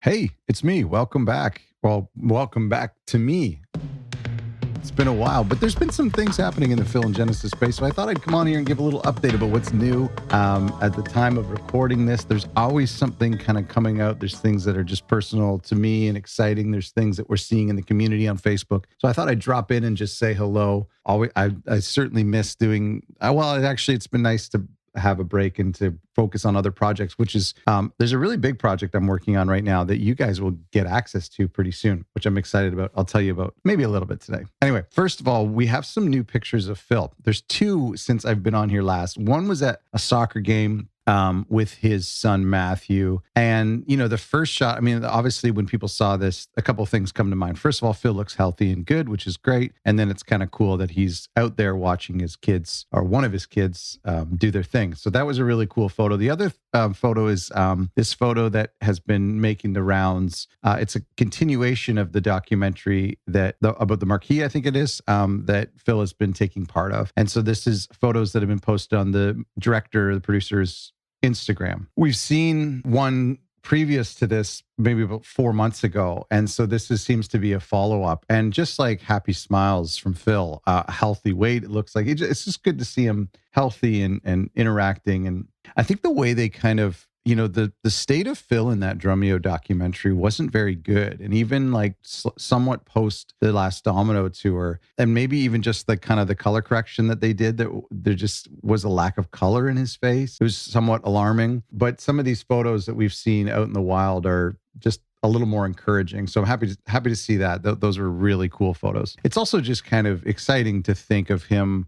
Hey, it's me. Welcome back. Well, welcome back to me. It's been a while, but there's been some things happening in the Phil and Genesis space. So I thought I'd come on here and give a little update about what's new. At the time of recording this, there's always something kind of coming out. There's things that are just personal to me and exciting. There's things that we're seeing in the community on Facebook. So I thought I'd drop in and just say hello. I certainly miss doing, it's been nice to have a break and to focus on other projects, which is there's a really big project I'm working on right now that you guys will get access to pretty soon, which I'm excited about. I'll tell you about maybe a little bit today. Anyway, first of all, we have some new pictures of Phil. There's two since I've been on here last. One was at a soccer game with his son, Matthew. And, the first shot, obviously when people saw this, a couple of things come to mind. First of all, Phil looks healthy and good, which is great. And then it's kind of cool that he's out there watching his kids or one of his kids do their thing. So that was a really cool photo. The other photo is this photo that has been making the rounds. It's a continuation of the documentary about the Marquis, I think it is, that Phil has been taking part of. And so this is photos that have been posted on the producer's Instagram. We've seen one previous to this maybe about 4 months ago. And so seems to be a follow-up. And just like happy smiles from Phil, a healthy weight, it looks like. It's just good to see him healthy and interacting. And I think the way they kind of, the state of Phil in that Drumeo documentary wasn't very good. And even like somewhat post the last Domino tour, and maybe even just the kind of the color correction that they did, that there just was a lack of color in his face. It was somewhat alarming. But some of these photos that we've seen out in the wild are just a little more encouraging. So I'm happy to see that. Those were really cool photos. It's also just kind of exciting to think of him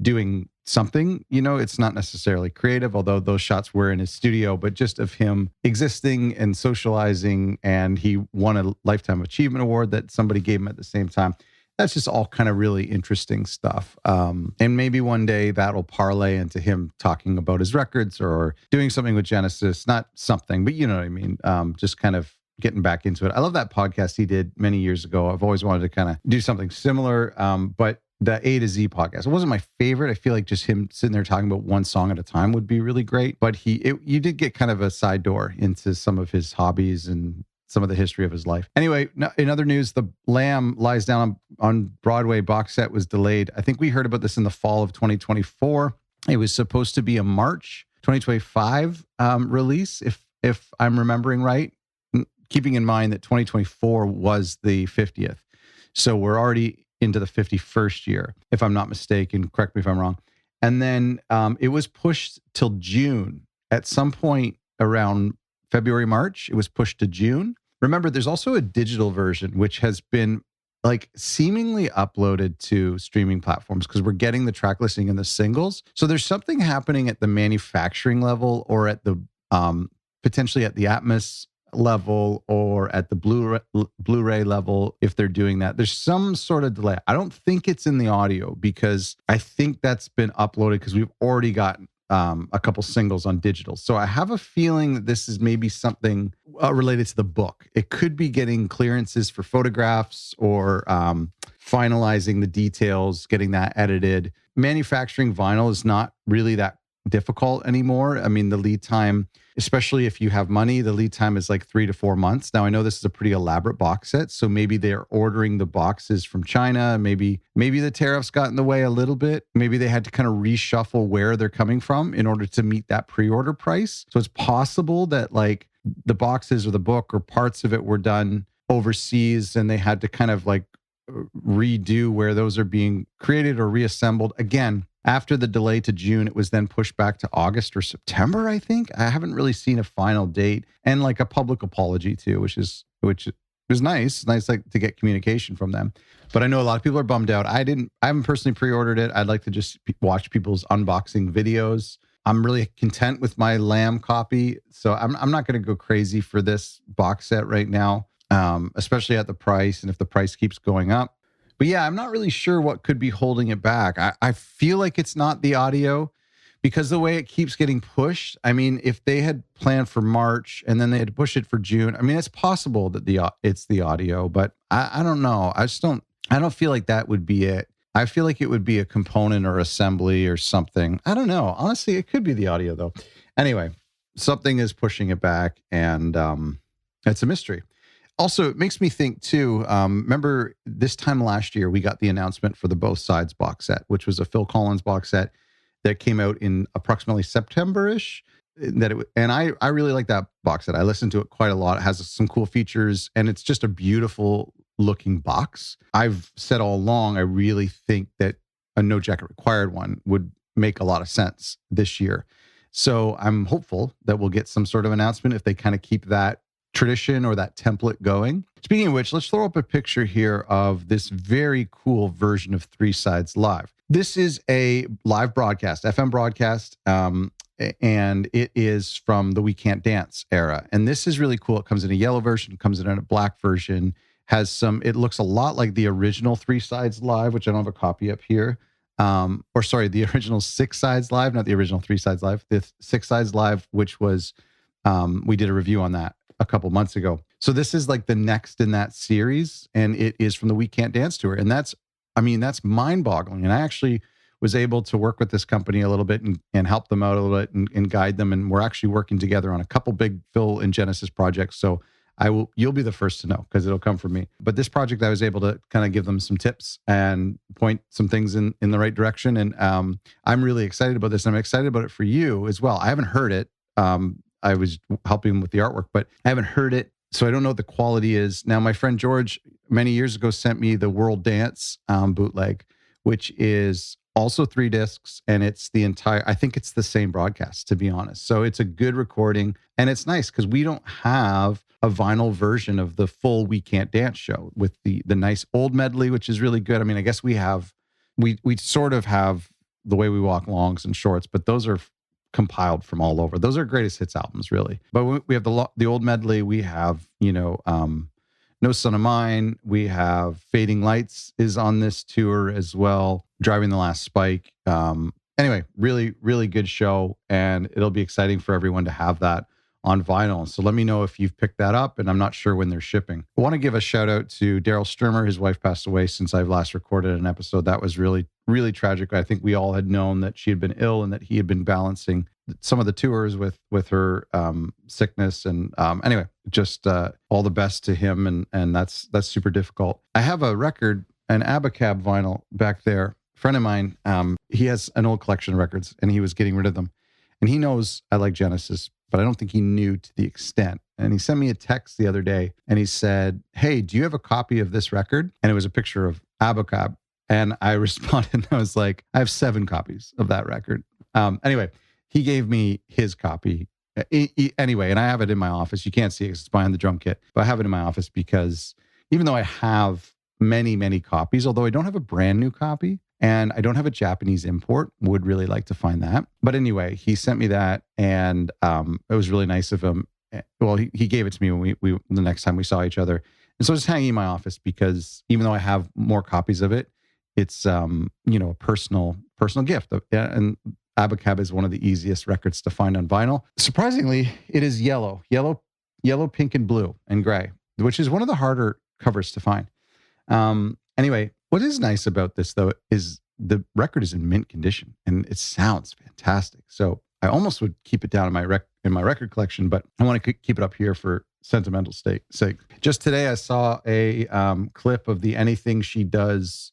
doing something. It's not necessarily creative, although those shots were in his studio, but just of him existing and socializing. And he won a Lifetime Achievement Award that somebody gave him at the same time. That's just all kind of really interesting stuff. And maybe one day that'll parlay into him talking about his records or doing something with Genesis. Not something, but you know what I mean? Just kind of getting back into it. I love that podcast he did many years ago. I've always wanted to kind of do something similar, but the A to Z podcast, it wasn't my favorite. I feel like just him sitting there talking about one song at a time would be really great. But you did get kind of a side door into some of his hobbies and some of the history of his life. Anyway, in other news, the Lamb Lies Down on Broadway box set was delayed. I think we heard about this in the fall of 2024. It was supposed to be a March 2025 release, if I'm remembering right, keeping in mind that 2024 was the 50th. So we're already into the 51st year, if I'm not mistaken. Correct me if I'm wrong. And then it was pushed till June. At some point around February, March, it was pushed to June. Remember, there's also a digital version, which has been like seemingly uploaded to streaming platforms because we're getting the track listing and the singles. So there's something happening at the manufacturing level or at the potentially at the Atmos level or at the Blu-ray level. If they're doing that, there's some sort of delay. I don't think it's in the audio because I think that's been uploaded because we've already gotten a couple singles on digital. So I have a feeling that this is maybe something related to the book. It could be getting clearances for photographs or finalizing the details, getting that edited. Manufacturing vinyl is not really that difficult anymore. I mean, the lead time, especially if you have money, the lead time is like 3 to 4 months. Now, I know this is a pretty elaborate box set, so maybe they're ordering the boxes from China. Maybe the tariffs got in the way a little bit. Maybe they had to kind of reshuffle where they're coming from in order to meet that pre-order price. So it's possible that like the boxes or the book or parts of it were done overseas and they had to kind of like redo where those are being created or reassembled. Again, after the delay to June, it was then pushed back to August or September, I think. I haven't really seen a final date, and like a public apology too, which is nice. Nice like to get communication from them. But I know a lot of people are bummed out. I haven't personally pre-ordered it. I'd like to just watch people's unboxing videos. I'm really content with my Lamb copy, so I'm not going to go crazy for this box set right now, especially at the price and if the price keeps going up. But yeah, I'm not really sure what could be holding it back. I feel like it's not the audio because the way it keeps getting pushed. I mean, if they had planned for March and then they had to push it for June, I mean, it's possible that it's the audio, but I don't know. I don't feel like that would be it. I feel like it would be a component or assembly or something. I don't know. Honestly, it could be the audio though. Anyway, something is pushing it back, and It's a mystery. Also, it makes me think too. Remember this time last year, we got the announcement for the Both Sides box set, which was a Phil Collins box set that came out in approximately September-ish. And I really like that box set. I listened to it quite a lot. It has some cool features, and it's just a beautiful looking box. I've said all along, I really think that a No Jacket Required one would make a lot of sense this year. So I'm hopeful that we'll get some sort of announcement if they kind of keep that tradition or that template going. Speaking of which, let's throw up a picture here of this very cool version of Three Sides Live. This is a live broadcast, FM broadcast, and it is from the We Can't Dance era. And this is really cool. It comes in a yellow version, comes in a black version, it looks a lot like the original Three Sides Live, which I don't have a copy up here. The original Six Sides Live, not the original Three Sides Live, the Six Sides Live, which was, we did a review on that a couple months ago. So this is like the next in that series, and it is from the We Can't Dance tour. And that's mind boggling. And I actually was able to work with this company a little bit and help them out a little bit and guide them. And we're actually working together on a couple big Phil and Genesis projects. So you'll be the first to know because it'll come from me. But this project, I was able to kind of give them some tips and point some things in the right direction. And I'm really excited about this. And I'm excited about it for you as well. I haven't heard it. I was helping with the artwork, but I haven't heard it. So I don't know what the quality is. Now, my friend George, many years ago, sent me the World Dance bootleg, which is also 3 discs, and it's I think it's the same broadcast, to be honest. So it's a good recording, and it's nice because we don't have a vinyl version of the full We Can't Dance show with the nice old medley, which is really good. I mean, I guess we sort of have the Way We Walk longs and shorts, but those are compiled from all over. Those are greatest hits albums, really. But we have the old medley. We have, No Son of Mine. We have Fading Lights is on this tour as well. Driving the Last Spike. Anyway, really, really good show. And it'll be exciting for everyone to have that on vinyl. So let me know if you've picked that up, and I'm not sure when they're shipping. I want to give a shout out to Daryl Sturmer. His wife passed away since I've last recorded an episode. That was really, really tragic. I think we all had known that she had been ill and that he had been balancing some of the tours with her sickness. And anyway, just all the best to him. And that's super difficult. I have a record, an Abacab vinyl back there. A friend of mine, he has an old collection of records and he was getting rid of them. And he knows I like Genesis, but I don't think he knew to the extent. And he sent me a text the other day and he said, "Hey, do you have a copy of this record?" And it was a picture of Abacab. And I responded and I was like, "I have 7 copies of that record." Anyway, he gave me his copy. Anyway, and I have it in my office. You can't see it because it's behind the drum kit, but I have it in my office because even though I have many, many copies, although I don't have a brand new copy, and I don't have a Japanese import, would really like to find that. But anyway, he sent me that, and it was really nice of him. Well, he gave it to me when we the next time we saw each other. And so it's hanging in my office because even though I have more copies of it, it's a personal gift. And Abacab is one of the easiest records to find on vinyl. Surprisingly, it is yellow, pink, and blue, and gray, which is one of the harder covers to find. Anyway, what is nice about this, though, is the record is in mint condition, and it sounds fantastic. So I almost would keep it down in my record collection, but I want to keep it up here for sentimental sake. Just today, I saw a clip of the Anything She Does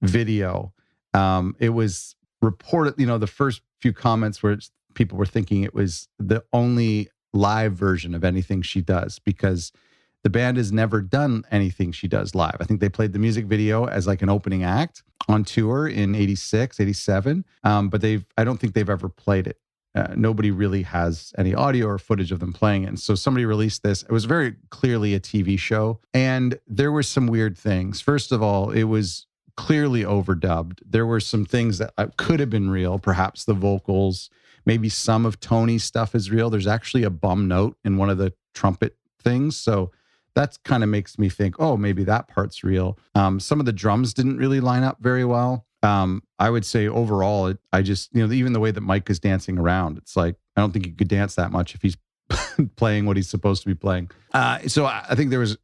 video. It was reported, the first few comments where people were thinking it was the only live version of Anything She Does because the band has never done Anything She Does live. I think they played the music video as like an opening act on tour in 86, 87. But I don't think they've ever played it. Nobody really has any audio or footage of them playing it. And so somebody released this. It was very clearly a TV show. And there were some weird things. First of all, it was clearly overdubbed. There were some things that could have been real, perhaps the vocals, maybe some of Tony's stuff is real. There's actually a bum note in one of the trumpet things. So that kind of makes me think, oh, maybe that part's real. Some of the drums didn't really line up very well. I would say overall, I just, even the way that Mike is dancing around, it's like, I don't think he could dance that much if he's playing what he's supposed to be playing. So I think there was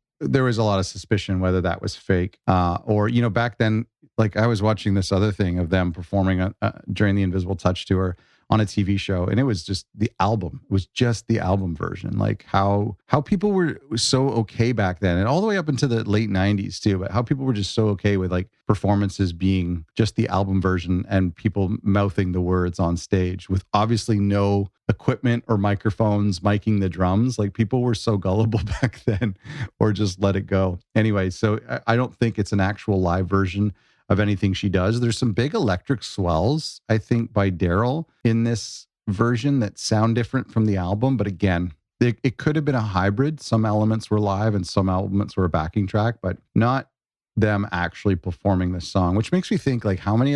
a lot of suspicion whether that was fake or, back then, like I was watching this other thing of them performing during the Invisible Touch tour on a TV show, and it was just the album. It was just the album version. Like how people were so okay back then, and all the way up into the late 90s too, but how people were just so okay with like performances being just the album version and people mouthing the words on stage with obviously no equipment or microphones miking the drums. Like people were so gullible back then, or just let it go. Anyway, so I don't think it's an actual live version of anything she does. There's some big electric swells, I think, by Daryl in this version that sound different from the album. But again, it could have been a hybrid. Some elements were live and some elements were a backing track, but not them actually performing this song, which makes me think like how many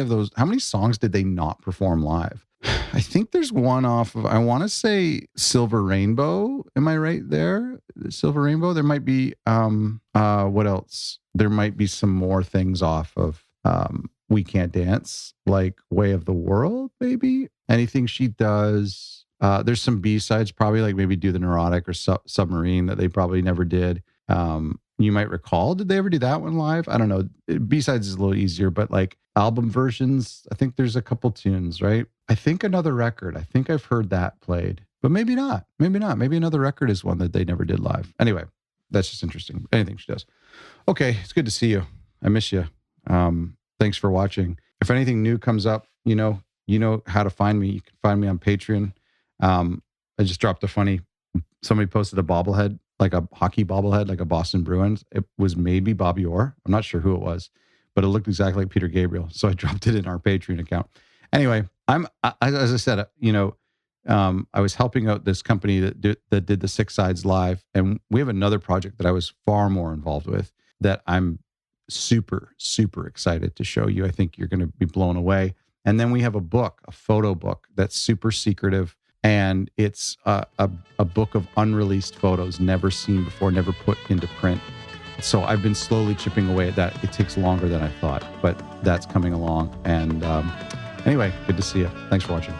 songs did they not perform live? I think there's one off of, I want to say Silver Rainbow. Am I right there? Silver Rainbow. There might be, what else? There might be some more things off of We Can't Dance, like Way of the World, maybe. Anything she does. There's some B-sides, probably like maybe Do the Neurotic or Submarine that they probably never did. You might recall, did they ever do that one live? I don't know. B-sides is a little easier, but like album versions, I think there's a couple tunes, right? I think Another Record. I think I've heard that played, but maybe not. Maybe not. Maybe Another Record is one that they never did live. Anyway, that's just interesting. Anything she does. Okay, it's good to see you. I miss you. Thanks for watching. If anything new comes up, you know how to find me. You can find me on Patreon. I just dropped somebody posted a bobblehead, like a hockey bobblehead, like a Boston Bruins. It was maybe Bobby Orr. I'm not sure who it was, but it looked exactly like Peter Gabriel. So I dropped it in our Patreon account. Anyway, as I said, I was helping out this company that did the Six Sides live, and we have another project that I was far more involved with that I'm super, super excited to show you. I think you're going to be blown away. And then we have a photo book that's super secretive, and it's a book of unreleased photos, never seen before, never put into print. So I've been slowly chipping away at that. It takes longer than I thought, but that's coming along. And anyway, good to see you. Thanks for watching.